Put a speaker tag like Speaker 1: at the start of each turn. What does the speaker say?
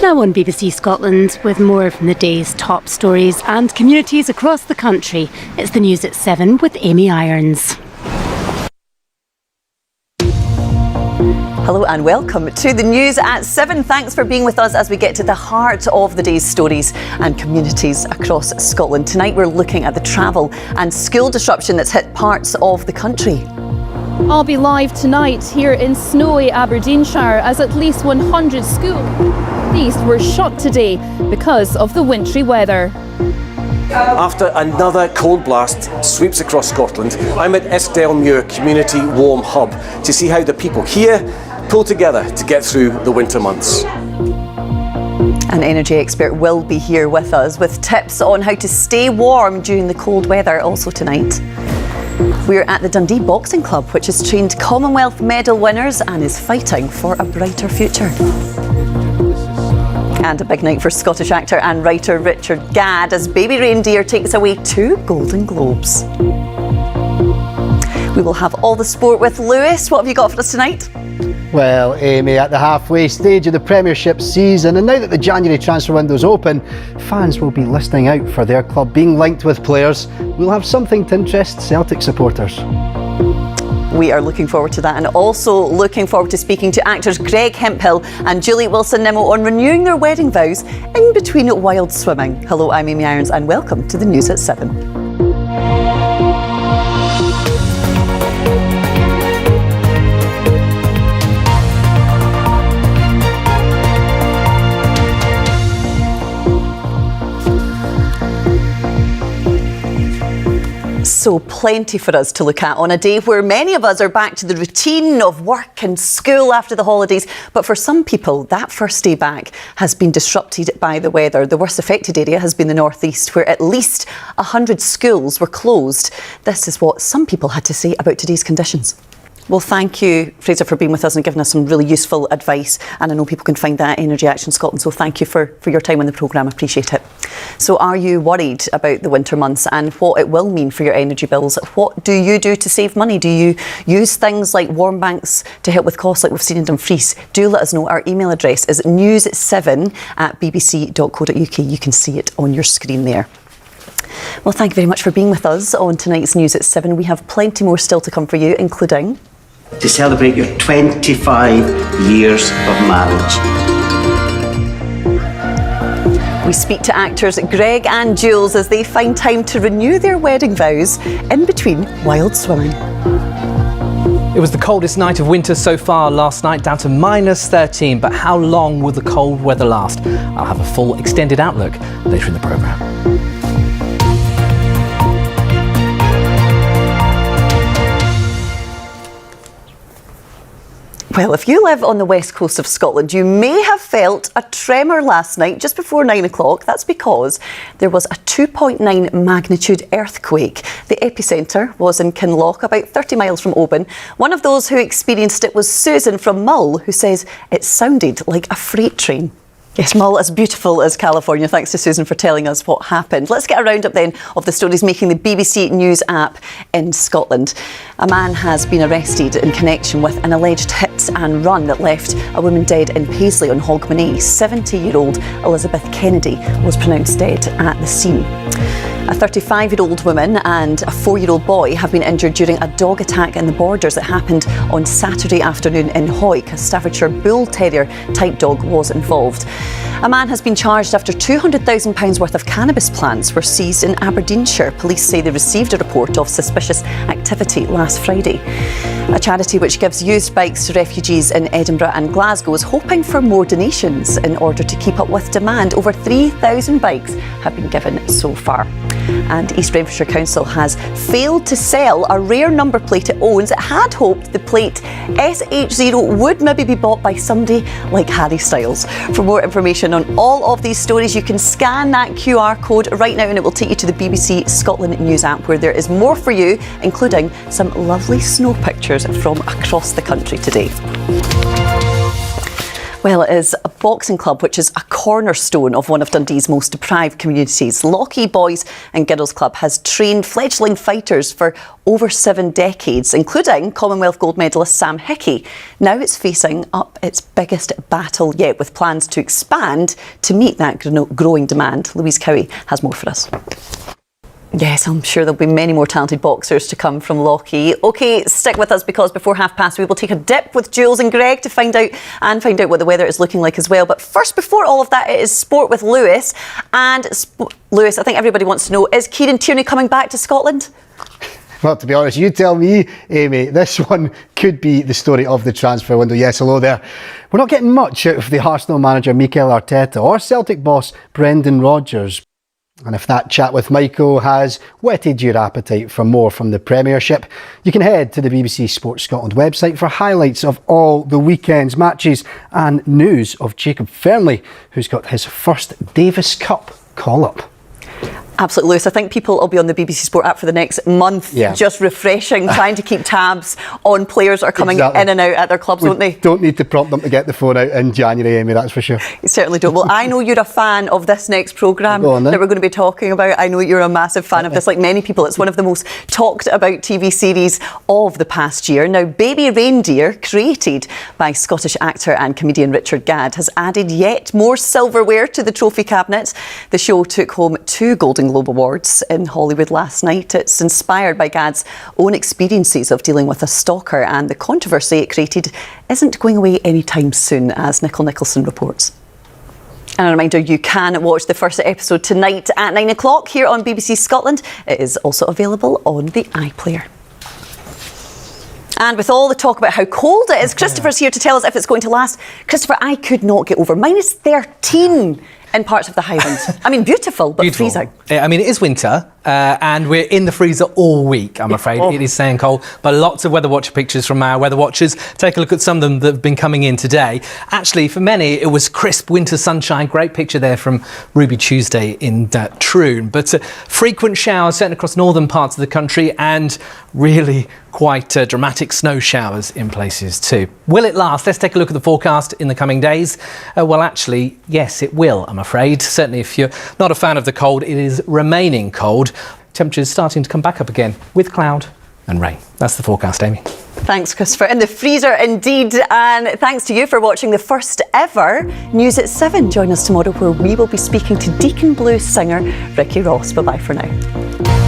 Speaker 1: Now on BBC Scotland, with more from the day's top stories and communities across the country, it's the news at 7 with Amy Irons.
Speaker 2: Hello and welcome to the news at 7. Thanks for being with us as we get to the heart of the day's stories and communities across Scotland. Tonight we're looking at the travel and school disruption that's hit parts of the country.
Speaker 3: I'll be live tonight here in snowy Aberdeenshire as at least 100 schools were shut today because of the wintry weather.
Speaker 4: After another cold blast sweeps across Scotland, I'm at Eskdalemuir Community Warm Hub to see how the people here pull together to get through the winter months.
Speaker 2: An energy expert will be here with us with tips on how to stay warm during the cold weather also tonight. We're at the Dundee Boxing Club, which has trained Commonwealth medal winners and is fighting for a brighter future. And a big night for Scottish actor and writer Richard Gadd as Baby Reindeer takes away 2 Golden Globes. We will have all the sport with Lewis. What have you got for us tonight?
Speaker 5: Well, Amy, at the halfway stage of the Premiership season, and now that the January transfer window's open, fans will be listening out for their club being linked with players. We'll have something to interest Celtic supporters.
Speaker 2: We are looking forward to that, and also looking forward to speaking to actors Greg Hemphill and Julie Wilson-Nimmo on renewing their wedding vows in between wild swimming. Hello, I'm Amy Irons and welcome to the news at 7. So plenty for us to look at on a day where many of us are back to the routine of work and school after the holidays. But for some people, that first day back has been disrupted by the weather. The worst affected area has been the North East, where at least 100 schools were closed. This is what some people had to say about today's conditions. Well, thank you, Fraser, for being with us and giving us some really useful advice. And I know people can find that at Energy Action Scotland, so thank you for your time on the programme. I appreciate it. So are you worried about the winter months and what it will mean for your energy bills? What do you do to save money? Do you use things like warm banks to help with costs like we've seen in Dumfries? Do let us know. Our email address is news7@bbc.co.uk. You can see it on your screen there. Well, thank you very much for being with us on tonight's News at 7. We have plenty more still to come for you, including
Speaker 6: to celebrate your 25 years of marriage.
Speaker 2: We speak to actors Greg and Jules as they find time to renew their wedding vows in between wild swimming.
Speaker 7: It was the coldest night of winter so far last night, down to -13. But how long will the cold weather last? I'll have a full extended outlook later in the programme.
Speaker 2: Well, if you live on the west coast of Scotland, you may have felt a tremor last night just before 9 o'clock. That's because there was a 2.9 magnitude earthquake. The epicentre was in Kinloch, about 30 miles from Oban. One of those who experienced it was Susan from Mull, who says it sounded like a freight train. Yes, Mull, as beautiful as California. Thanks to Susan for telling us what happened. Let's get a roundup then of the stories making the BBC News app in Scotland. A man has been arrested in connection with an alleged hit and run that left a woman dead in Paisley on Hogmanay. 70-year-old Elizabeth Kennedy was pronounced dead at the scene. A 35-year-old woman and a 4-year-old boy have been injured during a dog attack in the Borders that happened on Saturday afternoon in Hawick. A Staffordshire Bull Terrier type dog was involved. A man has been charged after £200,000 worth of cannabis plants were seized in Aberdeenshire. Police say they received a report of suspicious activity last Friday. A charity which gives used bikes to refugees in Edinburgh and Glasgow is hoping for more donations in order to keep up with demand. Over 3,000 bikes have been given so far. And East Renfrewshire Council has failed to sell a rare number plate it owns. It had hoped the plate SH0 would maybe be bought by somebody like Harry Styles. For more information on all of these stories, you can scan that QR code right now and it will take you to the BBC Scotland News app, where there is more for you, including some lovely snow pictures from across the country today. Well, it is a boxing club which is a cornerstone of one of Dundee's most deprived communities. Lochee Boys and Girls Club has trained fledgling fighters for over 7 decades, including Commonwealth gold medalist Sam Hickey. Now it's facing up its biggest battle yet, with plans to expand to meet that growing demand. Louise Cowie has more for us. Yes, I'm sure there'll be many more talented boxers to come from Lochee. OK, stick with us, because before 5:30 we will take a dip with Jules and Greg to find out what the weather is looking like as well. But first, before all of that, it is sport with Lewis. And Lewis, I think everybody wants to know, is Kieran Tierney coming back to Scotland?
Speaker 5: Well, to be honest, you tell me, Amy, this one could be the story of the transfer window. Yes, hello there. We're not getting much out of the Arsenal manager Mikel Arteta or Celtic boss Brendan Rodgers. And if that chat with Michael has whetted your appetite for more from the Premiership, you can head to the BBC Sports Scotland website for highlights of all the weekend's matches and news of Jacob Fernley, who's got his first Davis Cup call-up.
Speaker 2: Absolutely, Lewis. I think people will be on the BBC Sport app for the next month, just refreshing, trying to keep tabs on players that are coming in and out at their clubs, won't they?
Speaker 5: Don't need to prompt them to get the phone out in January, Amy, that's for sure.
Speaker 2: You certainly don't. Well, I know you're a fan of this next programme that we're going to be talking about. I know you're a massive fan of this, like many people. It's one of the most talked about TV series of the past year. Now, Baby Reindeer, created by Scottish actor and comedian Richard Gadd, has added yet more silverware to the trophy cabinet. The show took home 2 Golden Globe Awards in Hollywood last night. It's inspired by Gadd's own experiences of dealing with a stalker, and the controversy it created isn't going away anytime soon, as Nicole Nicholson reports. And a reminder, you can watch the first episode tonight at 9 o'clock here on BBC Scotland. It is also available on the iPlayer. And with all the talk about how cold it is, Christopher's here to tell us if it's going to last. Christopher, I could not get over -13 in parts of the Highlands. I mean, beautiful, but freezing.
Speaker 7: I mean, it is winter, and we're in the freezer all week, I'm afraid. It is staying cold, but lots of Weather Watcher pictures from our Weather Watchers. Take a look at some of them that have been coming in today. Actually, for many, it was crisp winter sunshine. Great picture there from Ruby Tuesday in Troon. But frequent showers, certainly across northern parts of the country, and really quite dramatic snow showers in places too. Will it last? Let's take a look at the forecast in the coming days. Well, actually, yes, it will, I'm afraid. Certainly if you're not a fan of the cold, it is remaining cold. Temperatures starting to come back up again with cloud and rain. That's the forecast, Amy.
Speaker 2: Thanks, Christopher. In the freezer indeed. And thanks to you for watching the first ever News at 7. Join us tomorrow, where we will be speaking to Deacon Blues singer Ricky Ross. Bye-bye for now.